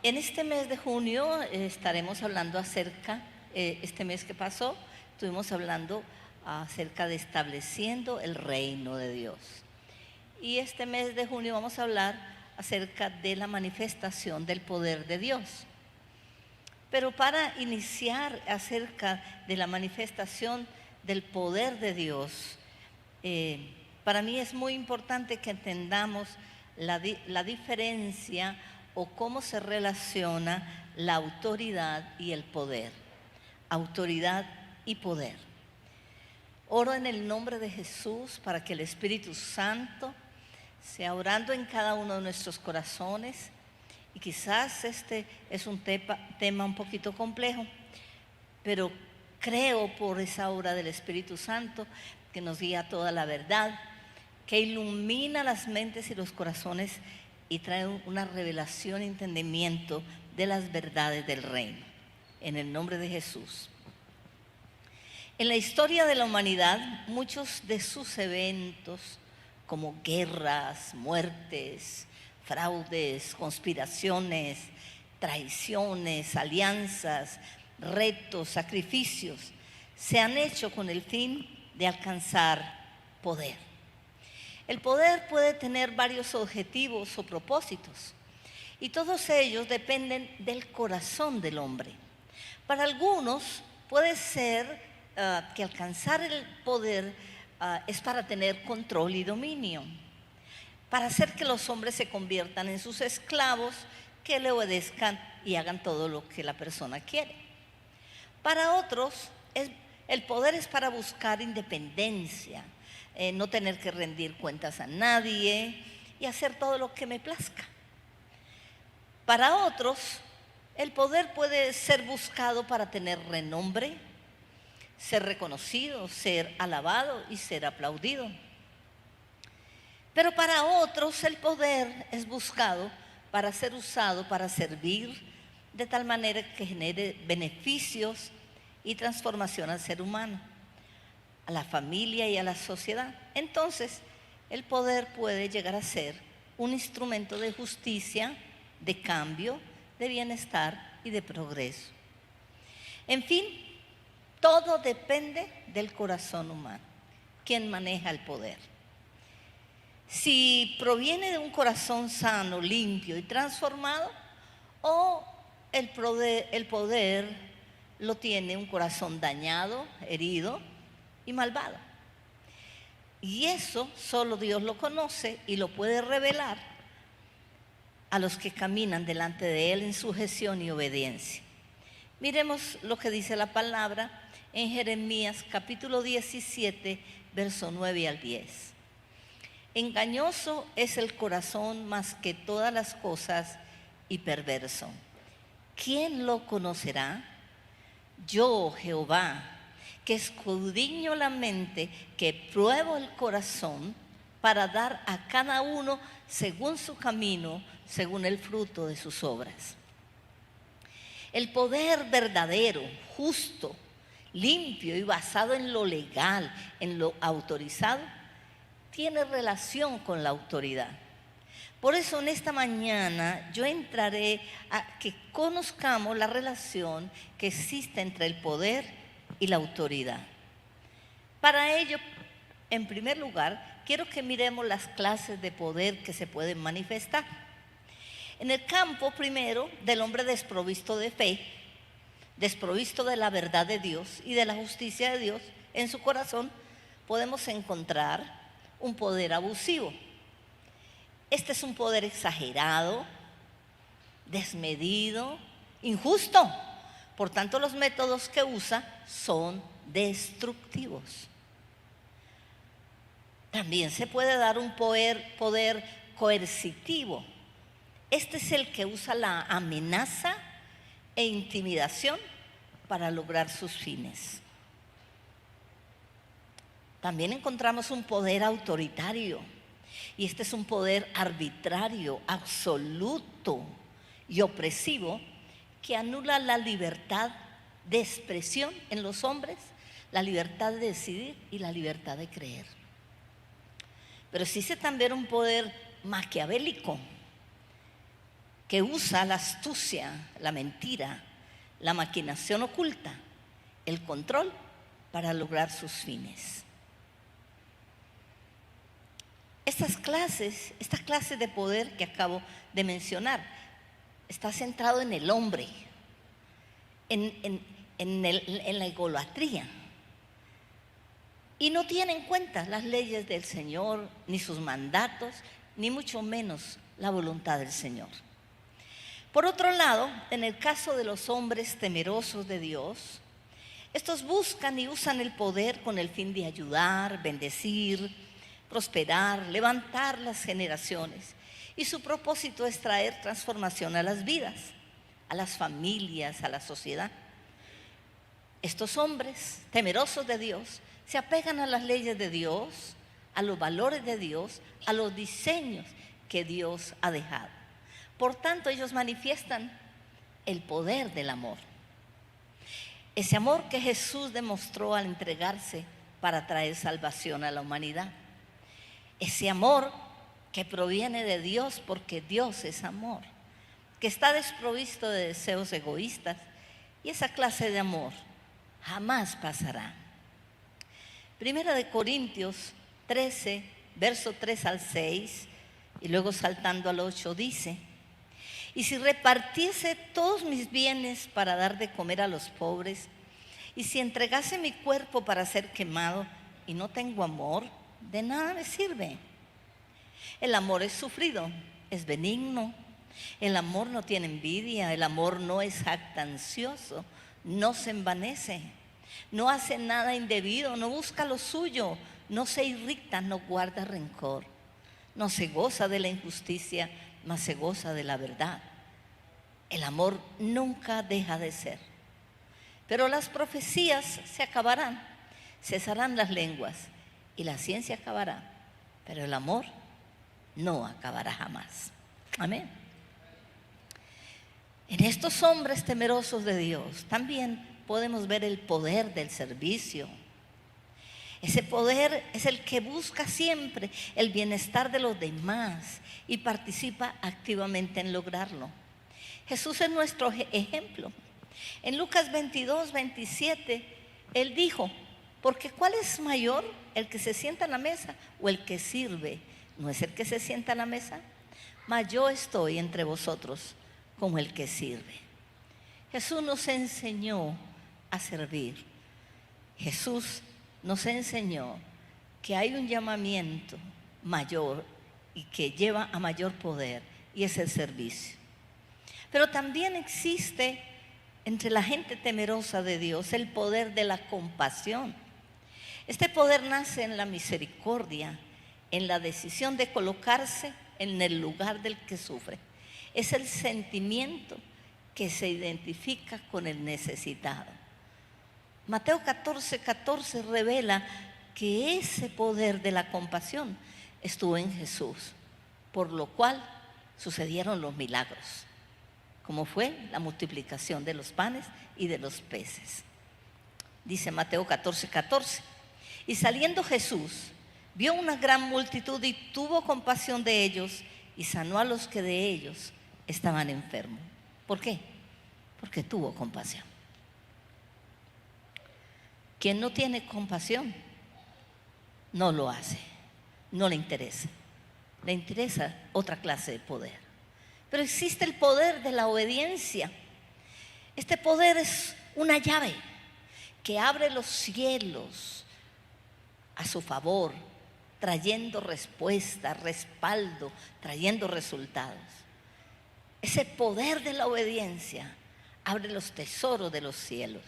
En este mes de junio estaremos hablando acerca, este mes que pasó, estuvimos hablando acerca de estableciendo el reino de Dios. Y este mes de junio vamos a hablar acerca de la manifestación del poder de Dios. Pero para iniciar acerca de la manifestación del poder de Dios, para mí es muy importante que entendamos la diferencia o cómo se relaciona la autoridad y el poder. Autoridad y poder. Oro en el nombre de Jesús para que el Espíritu Santo sea orando en cada uno de nuestros corazones. Y quizás este es un tema un poquito complejo, pero creo por esa obra del Espíritu Santo que nos guía toda la verdad, que ilumina las mentes y los corazones y trae una revelación y entendimiento de las verdades del reino. En el nombre de Jesús. En la historia de la humanidad, muchos de sus eventos, como guerras, muertes, fraudes, conspiraciones, traiciones, alianzas, retos, sacrificios, se han hecho con el fin de alcanzar poder. El poder puede tener varios objetivos o propósitos, y todos ellos dependen del corazón del hombre. Para algunos puede ser que alcanzar el poder es para tener control y dominio, para hacer que los hombres se conviertan en sus esclavos, que le obedezcan y hagan todo lo que la persona quiere. Para otros, el poder es para buscar independencia, no tener que rendir cuentas a nadie y hacer todo lo que me plazca. Para otros, el poder puede ser buscado para tener renombre, ser reconocido, ser alabado y ser aplaudido. Pero para otros el poder es buscado para ser usado para servir de tal manera que genere beneficios y transformación al ser humano, a la familia y a la sociedad. Entonces, el poder puede llegar a ser un instrumento de justicia, de cambio, de bienestar y de progreso. En fin, todo depende del corazón humano, quien maneja el poder. Si proviene de un corazón sano, limpio y transformado, o el poder lo tiene un corazón dañado, herido y malvado. Y eso solo Dios lo conoce y lo puede revelar a los que caminan delante de Él en sujeción y obediencia. Miremos lo que dice la palabra en Jeremías capítulo 17, verso 9 al 10. Engañoso es el corazón más que todas las cosas y perverso. ¿Quién lo conocerá? Yo, Jehová, que escudriño la mente, que pruebo el corazón para dar a cada uno según su camino, según el fruto de sus obras. El poder verdadero, justo, limpio y basado en lo legal, en lo autorizado, tiene relación con la autoridad. Por eso en esta mañana yo entraré a que conozcamos la relación que existe entre el poder y la autoridad. Para ello, en primer lugar, quiero que miremos las clases de poder que se pueden manifestar. En el campo, primero, del hombre desprovisto de fe, desprovisto de la verdad de Dios y de la justicia de Dios en su corazón, podemos encontrar un poder abusivo. Este es un poder exagerado, desmedido, injusto. Por tanto, los métodos que usa son destructivos. También se puede dar un poder coercitivo. Este es el que usa la amenaza e intimidación para lograr sus fines. También encontramos un poder autoritario, y este es un poder arbitrario, absoluto y opresivo que anula la libertad de expresión en los hombres, la libertad de decidir y la libertad de creer. Pero existe también un poder maquiavélico, que usa la astucia, la mentira, la maquinación oculta, el control para lograr sus fines. Esta clase de poder que acabo de mencionar está centrado en el hombre, en la egolatría, y no tiene en cuenta las leyes del Señor, ni sus mandatos, ni mucho menos la voluntad del Señor. Por otro lado, en el caso de los hombres temerosos de Dios, estos buscan y usan el poder con el fin de ayudar, bendecir, prosperar, levantar las generaciones. Y su propósito es traer transformación a las vidas, a las familias, a la sociedad. Estos hombres temerosos de Dios se apegan a las leyes de Dios, a los valores de Dios, a los diseños que Dios ha dejado. Por tanto, ellos manifiestan el poder del amor. Ese amor que Jesús demostró al entregarse para traer salvación a la humanidad. Ese amor que proviene de Dios, porque Dios es amor, que está desprovisto de deseos egoístas, y esa clase de amor jamás pasará. Primera de Corintios 13, verso 3 al 6, y luego saltando al 8 dice: y si repartiese todos mis bienes para dar de comer a los pobres, y si entregase mi cuerpo para ser quemado y no tengo amor, de nada me sirve. El amor es sufrido, es benigno. El amor no tiene envidia, el amor no es jactancioso, no se envanece, no hace nada indebido, no busca lo suyo, no se irrita, no guarda rencor, no se goza de la injusticia, mas se goza de la verdad. El amor nunca deja de ser. Pero las profecías se acabarán, cesarán las lenguas y la ciencia acabará, pero el amor no acabará jamás. Amén. En estos hombres temerosos de Dios también podemos ver el poder del servicio. Ese poder es el que busca siempre el bienestar de los demás y participa activamente en lograrlo. Jesús es nuestro ejemplo. En Lucas 22, 27, Él dijo: porque ¿cuál es mayor, el que se sienta a la mesa o el que sirve? ¿No es el que se sienta a la mesa? Mas yo estoy entre vosotros como el que sirve. Jesús nos enseñó a servir. Jesús nos enseñó que hay un llamamiento mayor y que lleva a mayor poder, y es el servicio. Pero también existe entre la gente temerosa de Dios el poder de la compasión. Este poder nace en la misericordia, en la decisión de colocarse en el lugar del que sufre. Es el sentimiento que se identifica con el necesitado. Mateo 14, 14 revela que ese poder de la compasión estuvo en Jesús, por lo cual sucedieron los milagros, como fue la multiplicación de los panes y de los peces. Dice Mateo 14, 14: y saliendo Jesús, vio una gran multitud y tuvo compasión de ellos y sanó a los que de ellos estaban enfermos. ¿Por qué? Porque tuvo compasión. Quien no tiene compasión no lo hace, no le interesa. Le interesa otra clase de poder. Pero existe el poder de la obediencia. Este poder es una llave que abre los cielos a su favor, trayendo respuesta, respaldo, trayendo resultados. Ese poder de la obediencia abre los tesoros de los cielos.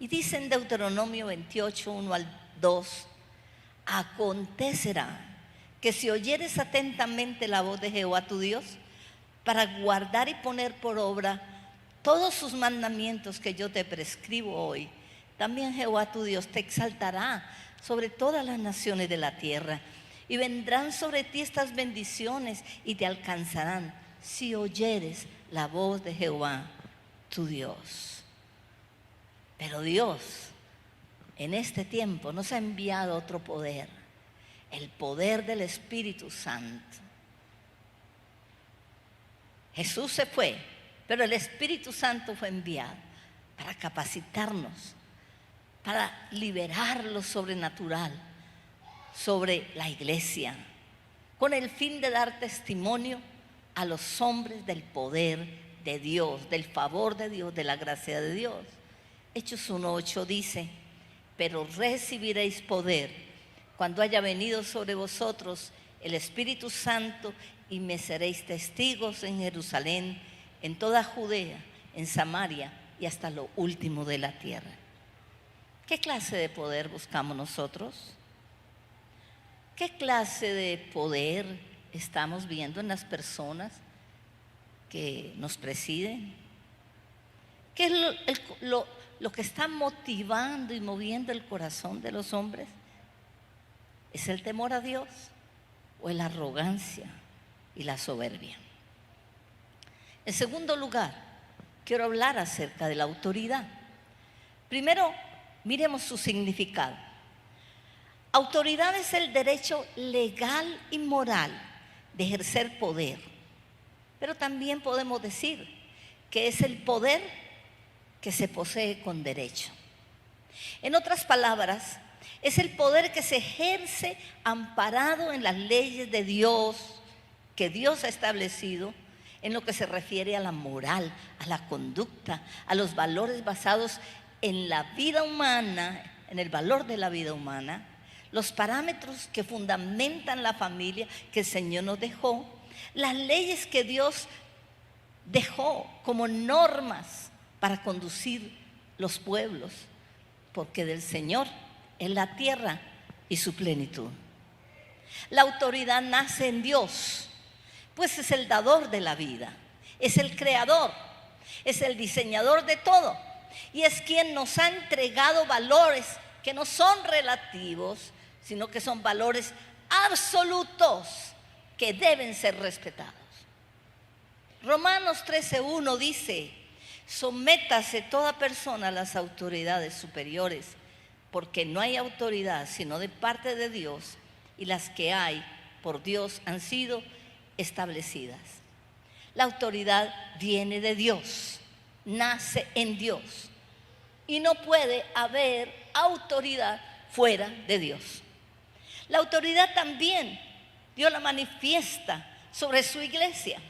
Y dice en Deuteronomio 28, 1 al 2: acontecerá que si oyeres atentamente la voz de Jehová tu Dios, para guardar y poner por obra todos sus mandamientos que yo te prescribo hoy, también Jehová tu Dios te exaltará sobre todas las naciones de la tierra, y vendrán sobre ti estas bendiciones y te alcanzarán si oyeres la voz de Jehová tu Dios. Pero Dios en este tiempo nos ha enviado otro poder, el poder del Espíritu Santo. Jesús se fue, pero el Espíritu Santo fue enviado para capacitarnos, para liberar lo sobrenatural sobre la iglesia, con el fin de dar testimonio a los hombres del poder de Dios, del favor de Dios, de la gracia de Dios. Hechos 1:8 dice: pero recibiréis poder cuando haya venido sobre vosotros el Espíritu Santo, y me seréis testigos en Jerusalén, en toda Judea, en Samaria y hasta lo último de la tierra. ¿Qué clase de poder buscamos nosotros? ¿Qué clase de poder estamos viendo en las personas que nos presiden? ¿Qué es lo que está motivando y moviendo el corazón de los hombres? ¿Es el temor a Dios o es la arrogancia y la soberbia? En segundo lugar, quiero hablar acerca de la autoridad. Primero, miremos su significado. Autoridad es el derecho legal y moral de ejercer poder, pero también podemos decir que es el poder que se posee con derecho. En otras palabras, es el poder que se ejerce amparado en las leyes de Dios, que Dios ha establecido en lo que se refiere a la moral, a la conducta, a los valores basados en la vida humana, en el valor de la vida humana, los parámetros que fundamentan la familia que el Señor nos dejó, las leyes que Dios dejó como normas para conducir los pueblos, porque del Señor es la tierra y su plenitud. La autoridad nace en Dios, pues es el dador de la vida, es el creador, es el diseñador de todo, y es quien nos ha entregado valores que no son relativos, sino que son valores absolutos que deben ser respetados. Romanos 13:1 dice: sométase toda persona a las autoridades superiores, porque no hay autoridad sino de parte de Dios, y las que hay por Dios han sido establecidas. La autoridad viene de Dios, nace en Dios, y no puede haber autoridad fuera de Dios. La autoridad también Dios la manifiesta sobre su iglesia,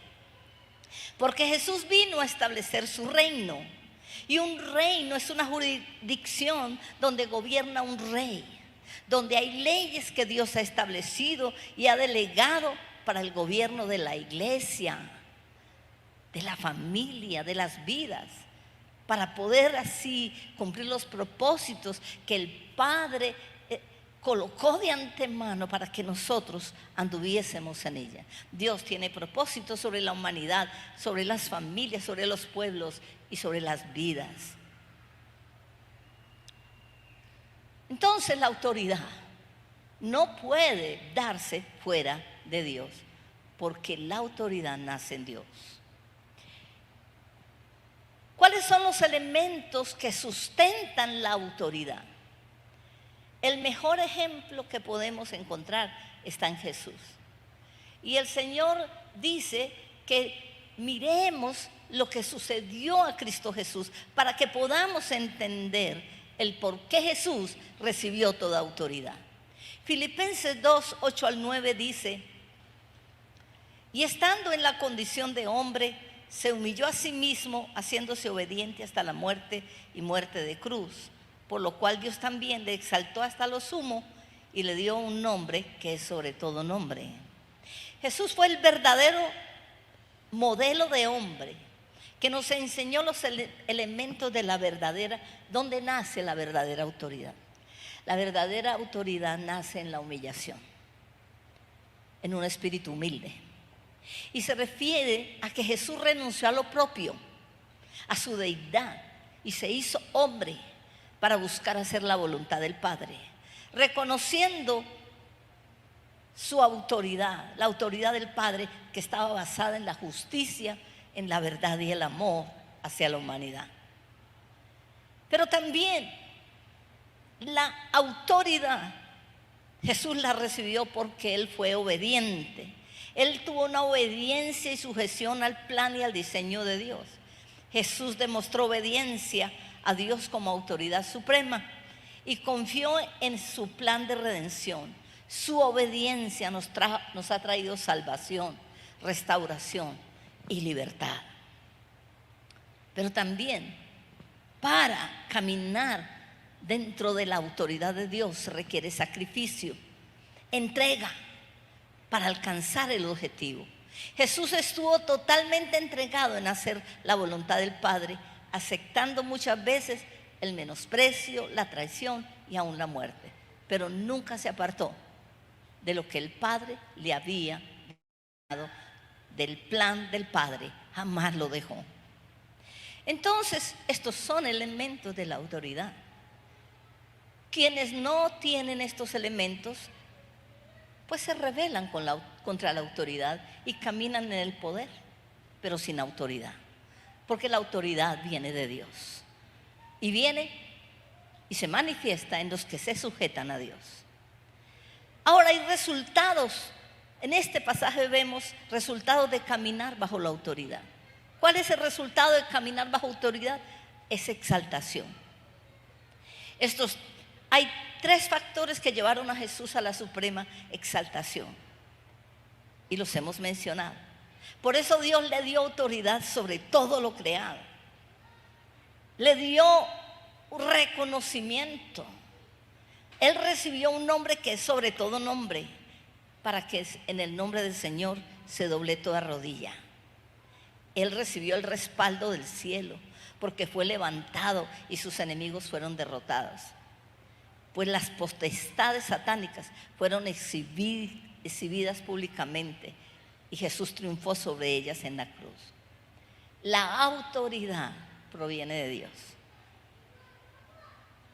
porque Jesús vino a establecer su reino, y un reino es una jurisdicción donde gobierna un rey, donde hay leyes que Dios ha establecido y ha delegado para el gobierno de la iglesia, de la familia, de las vidas, para poder así cumplir los propósitos que el Padre colocó de antemano para que nosotros anduviésemos en ella. Dios tiene propósitos sobre la humanidad, sobre las familias, sobre los pueblos y sobre las vidas. Entonces la autoridad no puede darse fuera de Dios, porque la autoridad nace en Dios. ¿Cuáles son los elementos que sustentan la autoridad? El mejor ejemplo que podemos encontrar está en Jesús. Y el Señor dice que miremos lo que sucedió a Cristo Jesús para que podamos entender el por qué Jesús recibió toda autoridad. Filipenses 2:8-9 dice: y estando en la condición de hombre, se humilló a sí mismo, haciéndose obediente hasta la muerte y muerte de cruz, por lo cual Dios también le exaltó hasta lo sumo y le dio un nombre que es sobre todo nombre. Jesús fue el verdadero modelo de hombre que nos enseñó los elementos de la verdadera, donde nace la verdadera autoridad. La verdadera autoridad nace en la humillación, en un espíritu humilde. Y se refiere a que Jesús renunció a lo propio, a su deidad, y se hizo hombre para buscar hacer la voluntad del Padre, reconociendo su autoridad, la autoridad del Padre, que estaba basada en la justicia, en la verdad y el amor hacia la humanidad. Pero también la autoridad Jesús la recibió porque Él fue obediente. Él tuvo una obediencia y sujeción al plan y al diseño de Dios. Jesús demostró obediencia a Dios como autoridad suprema y confió en su plan de redención. Su obediencia nos ha traído salvación, restauración y libertad. Pero también para caminar dentro de la autoridad de Dios se requiere sacrificio, entrega para alcanzar el objetivo. Jesús estuvo totalmente entregado en hacer la voluntad del Padre, aceptando muchas veces el menosprecio, la traición y aún la muerte. Pero nunca se apartó de lo que el Padre le había dado, del plan del Padre, jamás lo dejó. Entonces, estos son elementos de la autoridad. Quienes no tienen estos elementos, pues se rebelan contra la autoridad y caminan en el poder, pero sin autoridad. Porque la autoridad viene de Dios. Y viene y se manifiesta en los que se sujetan a Dios. Ahora hay resultados. En este pasaje vemos resultados de caminar bajo la autoridad. ¿Cuál es el resultado de caminar bajo autoridad? Es exaltación. Hay 3 factores que llevaron a Jesús a la suprema exaltación. Y los hemos mencionado. Por eso Dios le dio autoridad sobre todo lo creado. Le dio un reconocimiento. Él recibió un nombre que es sobre todo nombre, para que en el nombre del Señor se doble toda rodilla. Él recibió el respaldo del cielo, porque fue levantado y sus enemigos fueron derrotados. Pues las potestades satánicas fueron exhibidas públicamente y Jesús triunfó sobre ellas en la cruz. La autoridad proviene de Dios.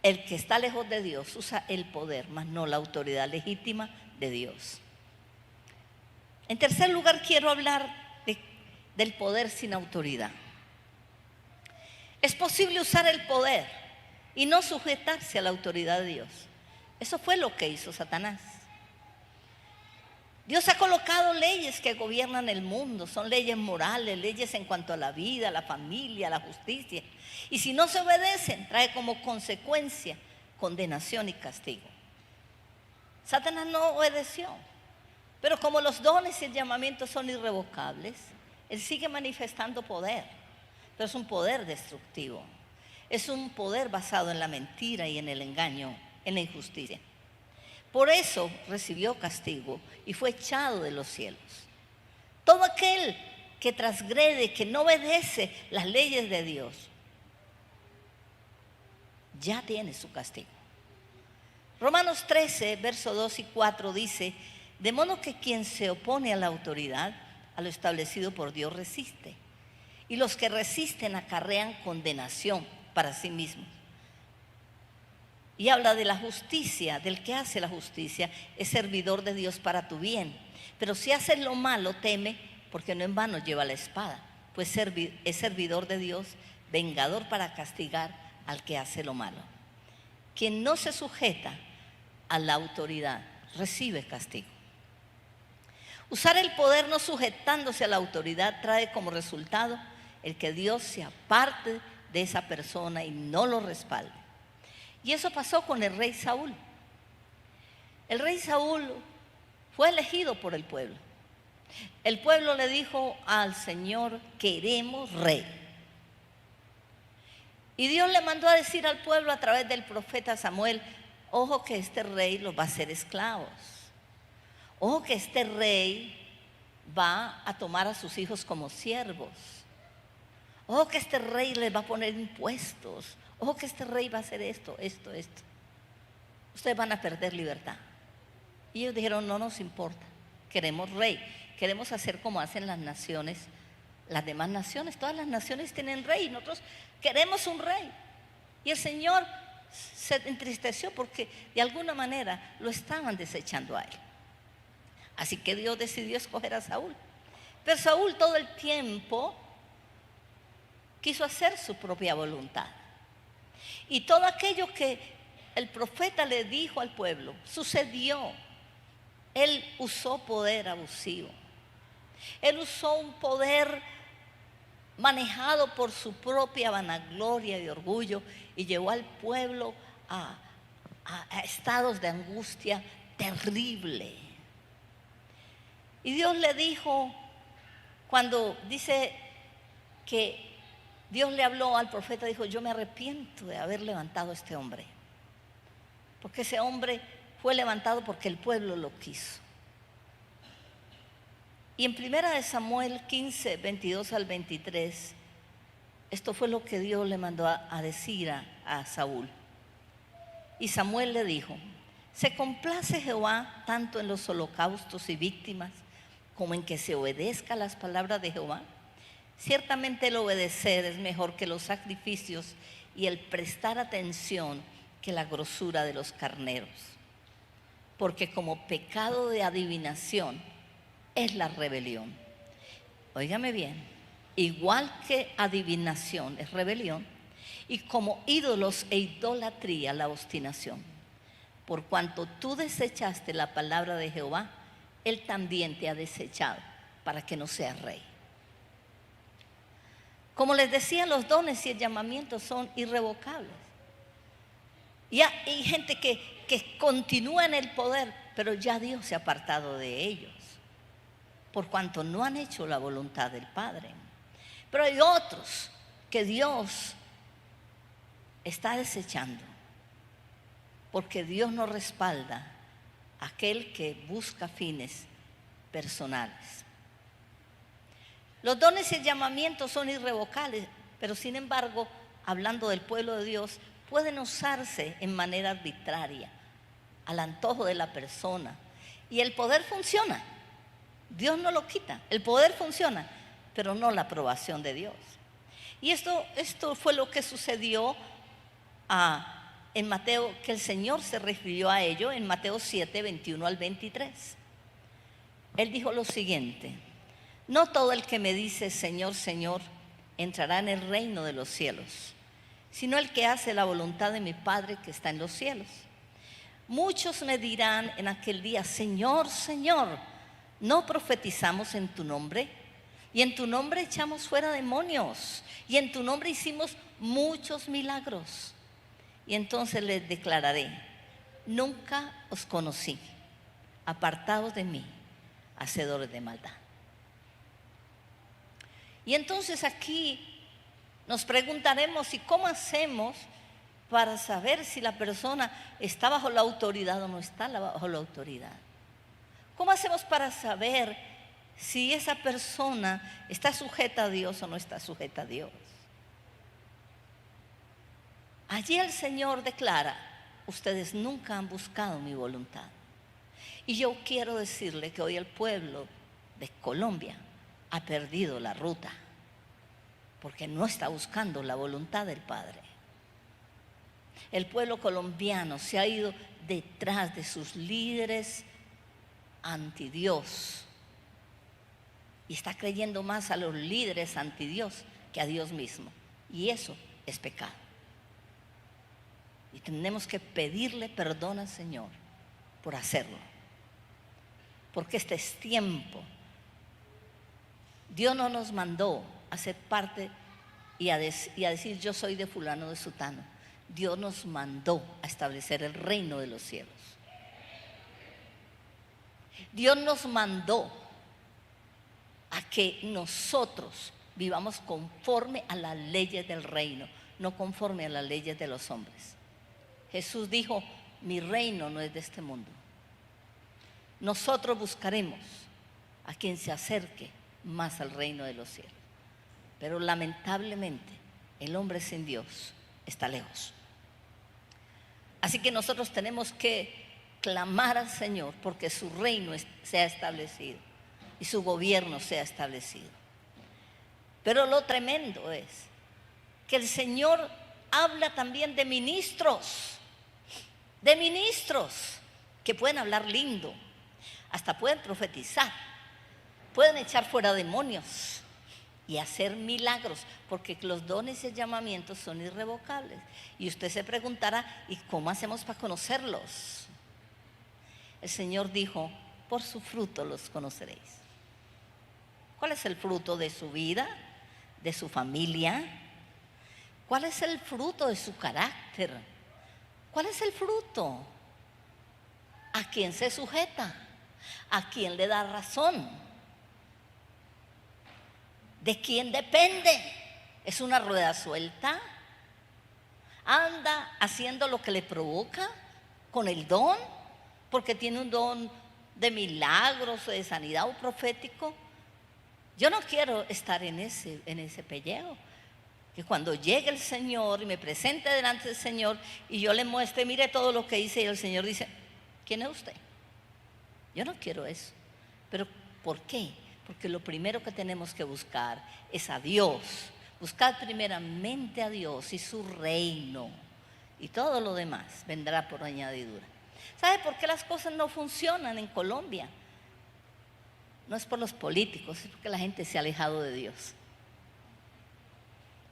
El que está lejos de Dios usa el poder, mas no la autoridad legítima de Dios. En tercer lugar, quiero hablar del poder sin autoridad. Es posible usar el poder y no sujetarse a la autoridad de Dios. Eso fue lo que hizo Satanás. Dios ha colocado leyes que gobiernan el mundo, son leyes morales, leyes en cuanto a la vida, la familia, la justicia. Y si no se obedecen, trae como consecuencia condenación y castigo. Satanás no obedeció, pero como los dones y el llamamiento son irrevocables, él sigue manifestando poder, pero es un poder destructivo. Es un poder basado en la mentira y en el engaño, en la injusticia. Por eso recibió castigo y fue echado de los cielos. Todo aquel que transgrede, que no obedece las leyes de Dios, ya tiene su castigo. Romanos 13, versos 2 y 4 dice: de modo que quien se opone a la autoridad, a lo establecido por Dios, resiste. Y los que resisten acarrean condenación para sí mismos. Y habla de la justicia, del que hace la justicia, es servidor de Dios para tu bien. Pero si haces lo malo, teme, porque no en vano lleva la espada, pues es servidor de Dios, vengador para castigar al que hace lo malo. Quien no se sujeta a la autoridad recibe castigo. Usar el poder no sujetándose a la autoridad trae como resultado el que Dios se aparte de esa persona y no lo respalde. Y eso pasó con el rey Saúl. El rey Saúl fue elegido por el pueblo. El pueblo le dijo al Señor: queremos rey. Y Dios le mandó a decir al pueblo a través del profeta Samuel: ojo que este rey los va a hacer esclavos. Ojo que este rey va a tomar a sus hijos como siervos. Ojo que este rey les va a poner impuestos. Ojo que este rey va a hacer esto. Ustedes van a perder libertad. Y ellos dijeron: no nos importa, queremos rey. Queremos hacer como hacen las naciones, las demás naciones. Todas las naciones tienen rey, nosotros queremos un rey. Y el Señor se entristeció porque de alguna manera lo estaban desechando a él. Así que Dios decidió escoger a Saúl. Pero Saúl todo el tiempo quiso hacer su propia voluntad. Y todo aquello que el profeta le dijo al pueblo sucedió. Él usó poder abusivo. Él usó un poder manejado por su propia vanagloria y orgullo y llevó al pueblo a estados de angustia terrible. Y Dios le dijo, cuando dice que Dios le habló al profeta, dijo: yo me arrepiento de haber levantado a este hombre, porque ese hombre fue levantado porque el pueblo lo quiso. Y en 1 Samuel 15, 22 al 23, esto fue lo que Dios le mandó a decir a Saúl. Y Samuel le dijo: ¿se complace Jehová tanto en los holocaustos y víctimas como en que se obedezca las palabras de Jehová? Ciertamente el obedecer es mejor que los sacrificios, y el prestar atención que la grosura de los carneros. Porque como pecado de adivinación es la rebelión. Óigame bien, igual que adivinación es rebelión, y como ídolos e idolatría la obstinación. Por cuanto tú desechaste la palabra de Jehová, Él también te ha desechado para que no seas rey. Como les decía, los dones y el llamamiento son irrevocables. Y hay gente que continúa en el poder, pero ya Dios se ha apartado de ellos, por cuanto no han hecho la voluntad del Padre. Pero hay otros que Dios está desechando, porque Dios no respalda a aquel que busca fines personales. Los dones y el llamamiento son irrevocables, pero sin embargo, hablando del pueblo de Dios, pueden usarse en manera arbitraria, al antojo de la persona. Y el poder funciona, Dios no lo quita, el poder funciona, pero no la aprobación de Dios. Y esto fue lo que sucedió en Mateo, que el Señor se refirió a ello en Mateo 7, 21 al 23. Él dijo lo siguiente: no todo el que me dice Señor, Señor, entrará en el reino de los cielos, sino el que hace la voluntad de mi Padre que está en los cielos. Muchos me dirán en aquel día: Señor, Señor, ¿no profetizamos en tu nombre? Y en tu nombre echamos fuera demonios, y en tu nombre hicimos muchos milagros. Y entonces les declararé: nunca os conocí, apartados de mí, hacedores de maldad. Y entonces aquí nos preguntaremos: ¿y cómo hacemos para saber si la persona está bajo la autoridad o no está bajo la autoridad? ¿Cómo hacemos para saber si esa persona está sujeta a Dios o no está sujeta a Dios? Allí el Señor declara: ustedes nunca han buscado mi voluntad. Y yo quiero decirle que hoy el pueblo de Colombia ha perdido la ruta, porque no está buscando la voluntad del Padre. El pueblo colombiano se ha ido detrás de sus líderes anti Dios y está creyendo más a los líderes anti Dios que a Dios mismo, y eso es pecado. Y tenemos que pedirle perdón al Señor por hacerlo, porque este es tiempo. Dios no nos mandó a ser parte y a decir yo soy de fulano de sutano. Dios nos mandó a establecer el reino de los cielos. Dios nos mandó a que nosotros vivamos conforme a las leyes del reino, no conforme a las leyes de los hombres. Jesús dijo: mi reino no es de este mundo. Nosotros buscaremos a quien se acerque más al reino de los cielos, pero lamentablemente el hombre sin Dios está lejos. Así que nosotros tenemos que clamar al Señor porque su reino sea establecido y su gobierno sea establecido. Pero lo tremendo es que el Señor habla también de ministros que pueden hablar lindo, hasta pueden profetizar, pueden echar fuera demonios y hacer milagros, porque los dones y el llamamiento son irrevocables. Y usted se preguntará: ¿y cómo hacemos para conocerlos? El Señor dijo: por su fruto los conoceréis. ¿Cuál es el fruto de su vida, de su familia? ¿Cuál es el fruto de su carácter? ¿Cuál es el fruto? ¿A quién se sujeta? ¿A quién le da razón? ¿De quién depende? ¿Es una rueda suelta? ¿Anda haciendo lo que le provoca con el don? Porque tiene un don de milagros, de sanidad o profético. Yo no quiero estar en ese pellejo. Que cuando llegue el Señor y me presente delante del Señor y yo le muestre, mire todo lo que hice, y el Señor dice, ¿quién es usted? Yo no quiero eso. ¿Pero por qué? Porque lo primero que tenemos que buscar es a Dios. Buscar primeramente a Dios y su reino, y todo lo demás vendrá por añadidura. ¿Sabe por qué las cosas no funcionan en Colombia? No es por los políticos, es porque la gente se ha alejado de Dios.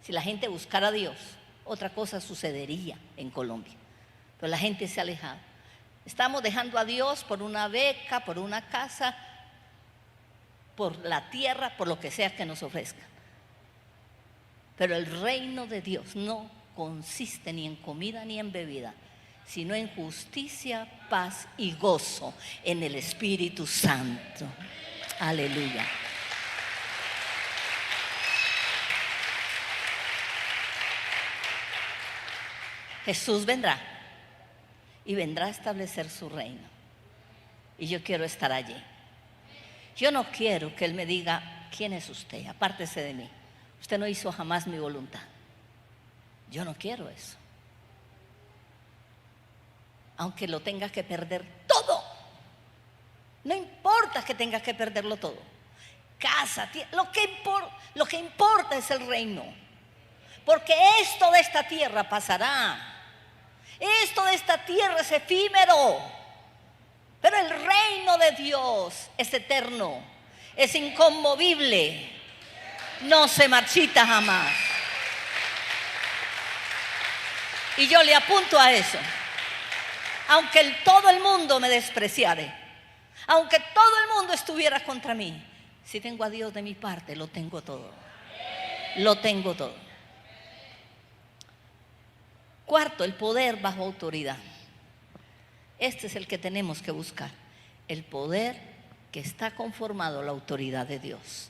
Si la gente buscara a Dios, otra cosa sucedería en Colombia. Pero la gente se ha alejado. Estamos dejando a Dios por una beca, por una casa, por la tierra, por lo que sea que nos ofrezcan. Pero el reino de Dios no consiste ni en comida ni en bebida, sino en justicia, paz y gozo en el Espíritu Santo. Aleluya. Jesús vendrá y vendrá a establecer su reino. Y yo quiero estar allí. Yo no quiero que Él me diga, ¿quién es usted? Apártese de mí. Usted no hizo jamás mi voluntad. Yo no quiero eso. Aunque lo tenga que perder todo. No importa que tenga que perderlo todo. Casa, lo que importa es el reino. Porque esto de esta tierra pasará. Esto de esta tierra es efímero, pero el reino de Dios es eterno, es inconmovible, no se marchita jamás. Y yo le apunto a eso. Aunque todo el mundo me despreciare, aunque todo el mundo estuviera contra mí, si tengo a Dios de mi parte, lo tengo todo. Lo tengo todo. Cuarto, el poder bajo autoridad. Este es el que tenemos que buscar. El poder que está conformado a la autoridad de Dios.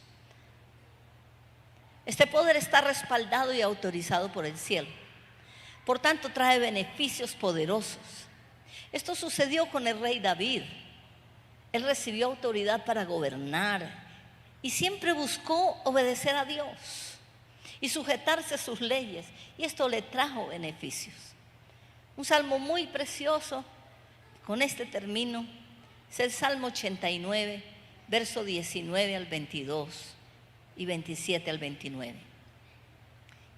Este poder está respaldado y autorizado por el cielo. Por tanto, trae beneficios poderosos. Esto sucedió con el rey David. Él recibió autoridad para gobernar y siempre buscó obedecer a Dios y sujetarse a sus leyes, y esto le trajo beneficios. Un salmo muy precioso, con este termino, es el Salmo 89, verso 19 al 22 y 27 al 29.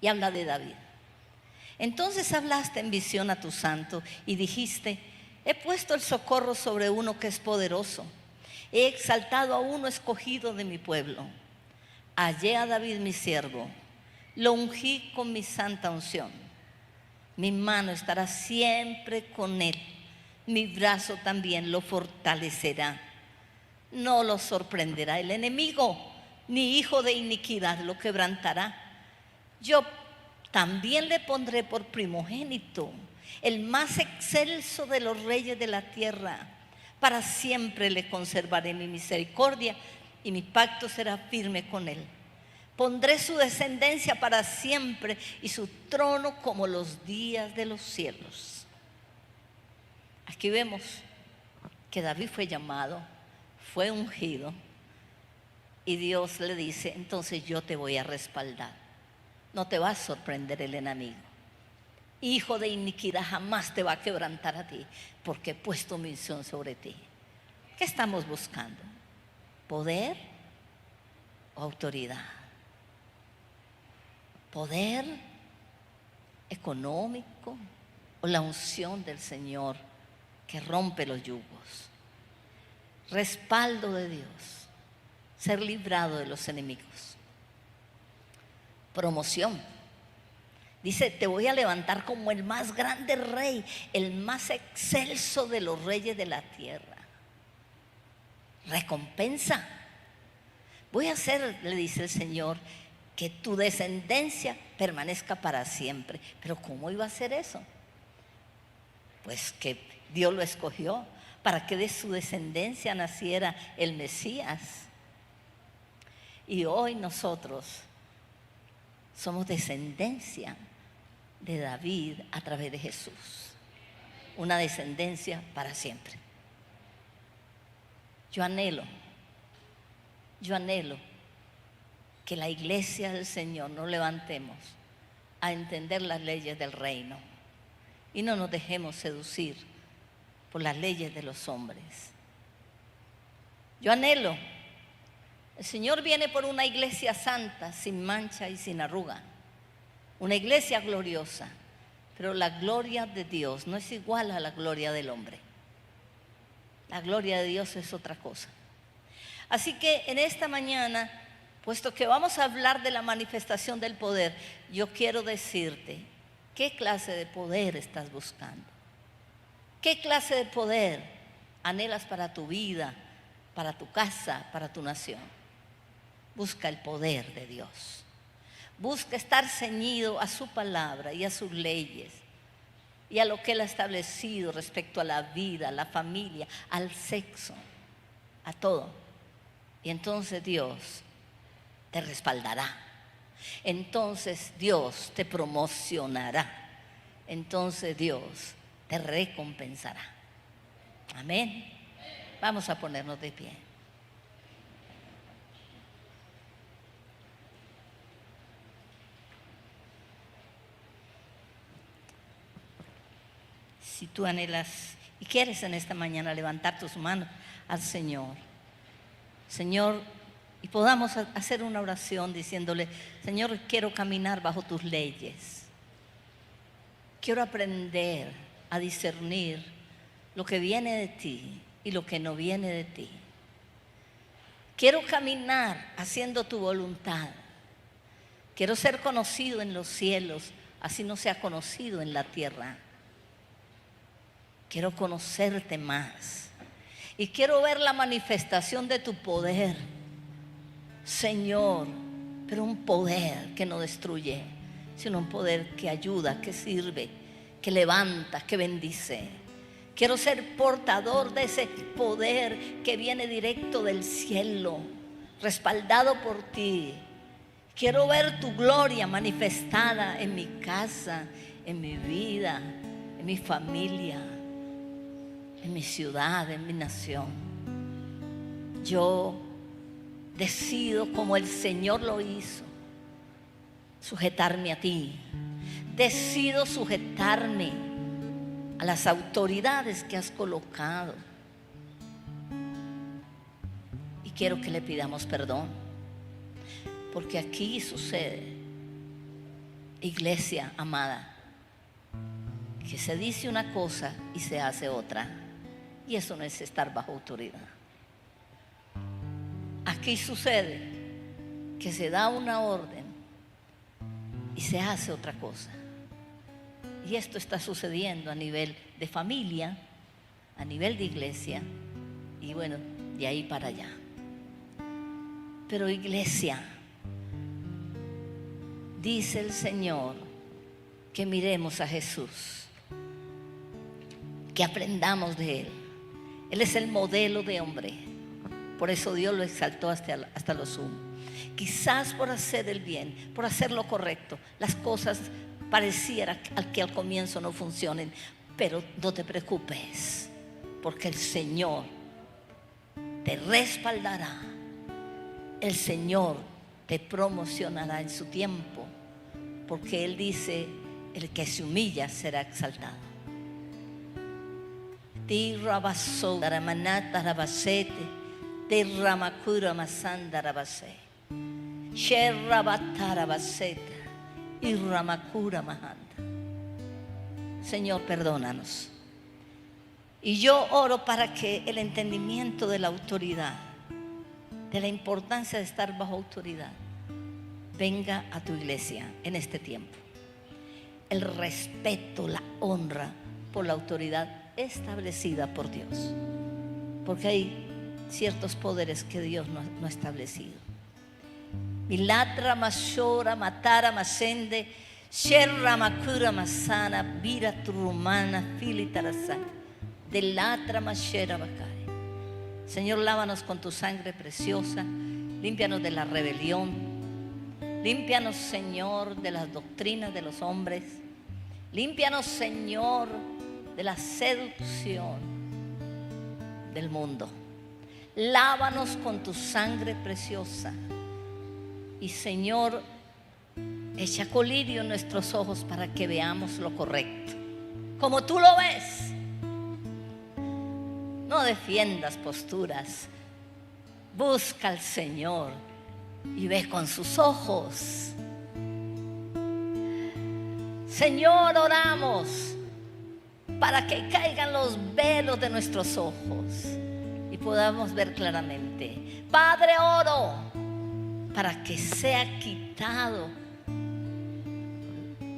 Y habla de David. Entonces hablaste en visión a tu santo y dijiste, he puesto el socorro sobre uno que es poderoso, he exaltado a uno escogido de mi pueblo. Hallé a David mi siervo, lo ungí con mi santa unción. Mi mano estará siempre con él, mi brazo también lo fortalecerá. No lo sorprenderá el enemigo, ni hijo de iniquidad lo quebrantará. Yo también le pondré por primogénito, el más excelso de los reyes de la tierra. Para siempre le conservaré mi misericordia y mi pacto será firme con él. Pondré su descendencia para siempre y su trono como los días de los cielos. Aquí vemos que David fue llamado, fue ungido, y Dios le dice, entonces yo te voy a respaldar. No te va a sorprender el enemigo. Hijo de iniquidad jamás te va a quebrantar a ti, porque he puesto mi unción sobre ti. ¿Qué estamos buscando? ¿Poder o autoridad? ¿Poder económico o la unción del Señor que rompe los yugos? Respaldo de Dios, ser librado de los enemigos. Promoción. Dice, te voy a levantar como el más grande rey, el más excelso de los reyes de la tierra. Recompensa. Voy a hacer, le dice el Señor, que tu descendencia permanezca para siempre. Pero ¿cómo iba a hacer eso? Pues que Dios lo escogió para que de su descendencia naciera el Mesías. Y hoy nosotros somos descendencia de David a través de Jesús. Una descendencia para siempre. Yo anhelo que la iglesia del Señor nos levantemos a entender las leyes del reino y no nos dejemos seducir por las leyes de los hombres. Yo anhelo, el Señor viene por una iglesia santa, sin mancha y sin arruga, una iglesia gloriosa, pero la gloria de Dios no es igual a la gloria del hombre. La gloria de Dios es otra cosa. Así que en esta mañana, puesto que vamos a hablar de la manifestación del poder, yo quiero decirte, ¿qué clase de poder estás buscando? ¿Qué clase de poder anhelas para tu vida, para tu casa, para tu nación? Busca el poder de Dios. Busca estar ceñido a su palabra y a sus leyes y a lo que Él ha establecido respecto a la vida, a la familia, al sexo, a todo. Y entonces Dios te respaldará. Entonces Dios te promocionará. Entonces Dios te recompensará. Amén. Vamos a ponernos de pie. Si tú anhelas y quieres en esta mañana levantar tus manos al Señor, Señor, y podamos hacer una oración diciéndole: Señor, quiero caminar bajo tus leyes. Quiero aprender a discernir lo que viene de ti y lo que no viene de ti. Quiero caminar haciendo tu voluntad. Quiero ser conocido en los cielos, así no sea conocido en la tierra. Quiero conocerte más y quiero ver la manifestación de tu poder, Señor, pero un poder que no destruye, sino un poder que ayuda, que sirve, que levanta, que bendice. Quiero ser portador de ese poder que viene directo del cielo, respaldado por ti. Quiero ver tu gloria manifestada en mi casa, en mi vida, en mi familia, en mi ciudad, en mi nación. Yo decido, como el Señor lo hizo, sujetarme a ti. Decido sujetarme a las autoridades que has colocado. Y quiero que le pidamos perdón, porque aquí sucede, iglesia amada, que se dice una cosa y se hace otra. Y eso no es estar bajo autoridad. Aquí sucede que se da una orden y se hace otra cosa. Y esto está sucediendo a nivel de familia, a nivel de iglesia y bueno, de ahí para allá. Pero iglesia, dice el Señor que miremos a Jesús, que aprendamos de Él. Él es el modelo de hombre. Por eso Dios lo exaltó hasta lo sumo. Quizás por hacer el bien, por hacer lo correcto, las cosas pareciera que al comienzo no funcionen. Pero no te preocupes, porque el Señor te respaldará. El Señor te promocionará en su tiempo, porque Él dice: el que se humilla será exaltado. Tirrabaso daramanata rabasete, tirramakura masanda rabase, sherrabatara baseta, irramakura mahanda. Señor, perdónanos. Y yo oro para que el entendimiento de la autoridad, de la importancia de estar bajo autoridad, venga a tu iglesia en este tiempo. El respeto, la honra por la autoridad establecida por Dios, porque hay ciertos poderes que Dios no ha establecido. Milatra mashora matara masende, sherra makura masana, vira turumana, filitarasa, delatra mashera bakare. Señor, lávanos con tu sangre preciosa, límpianos de la rebelión, límpianos, Señor, de las doctrinas de los hombres, límpianos, Señor, de la seducción del mundo. Lávanos con tu sangre preciosa. Y Señor, echa colirio en nuestros ojos para que veamos lo correcto, como tú lo ves. No defiendas posturas. Busca al Señor y ve con sus ojos. Señor, oramos para que caigan los velos de nuestros ojos y podamos ver claramente. Padre, oro para que sea quitado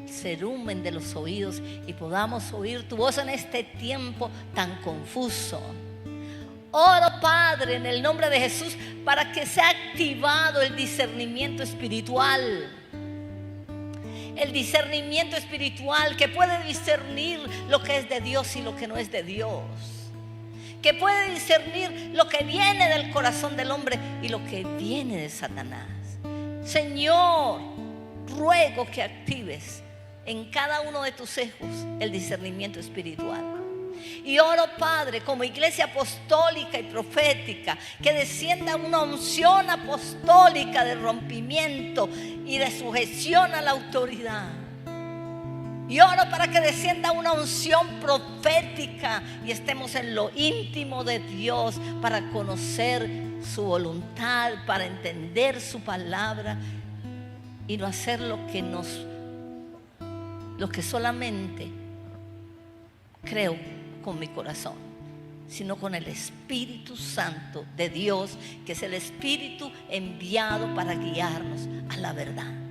el cerumen de los oídos y podamos oír tu voz en este tiempo tan confuso. Oro, Padre, en el nombre de Jesús, para que sea activado el discernimiento espiritual. El discernimiento espiritual que puede discernir lo que es de Dios y lo que no es de Dios. Que puede discernir lo que viene del corazón del hombre y lo que viene de Satanás. Señor, ruego que actives en cada uno de tus hijos el discernimiento espiritual. Y oro, Padre, como iglesia apostólica y profética, que descienda una unción apostólica de rompimiento y de sujeción a la autoridad. Y oro para que descienda una unción profética y estemos en lo íntimo de Dios para conocer su voluntad, para entender su palabra y no hacer lo que solamente creo con mi corazón, sino con el Espíritu Santo de Dios, que es el Espíritu enviado para guiarnos a la verdad.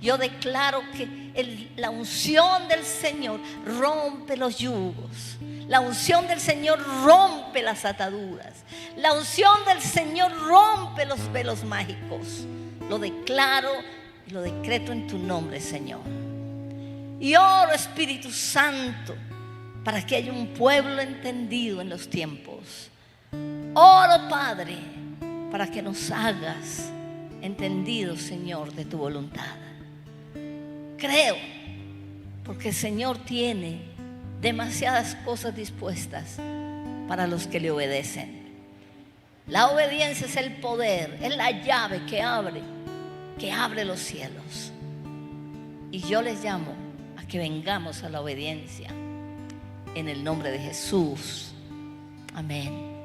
Yo declaro que la unción del Señor rompe los yugos. La unción del Señor rompe las ataduras. La unción del Señor rompe los velos mágicos. Lo declaro y lo decreto en tu nombre, Señor. Y oro, Espíritu Santo, para que haya un pueblo entendido en los tiempos. Oro, Padre, para que nos hagas entendidos, Señor, de tu voluntad. Creo, porque el Señor tiene demasiadas cosas dispuestas para los que le obedecen. La obediencia es el poder, es la llave que abre los cielos. Y yo les llamo a que vengamos a la obediencia en el nombre de Jesús. Amén.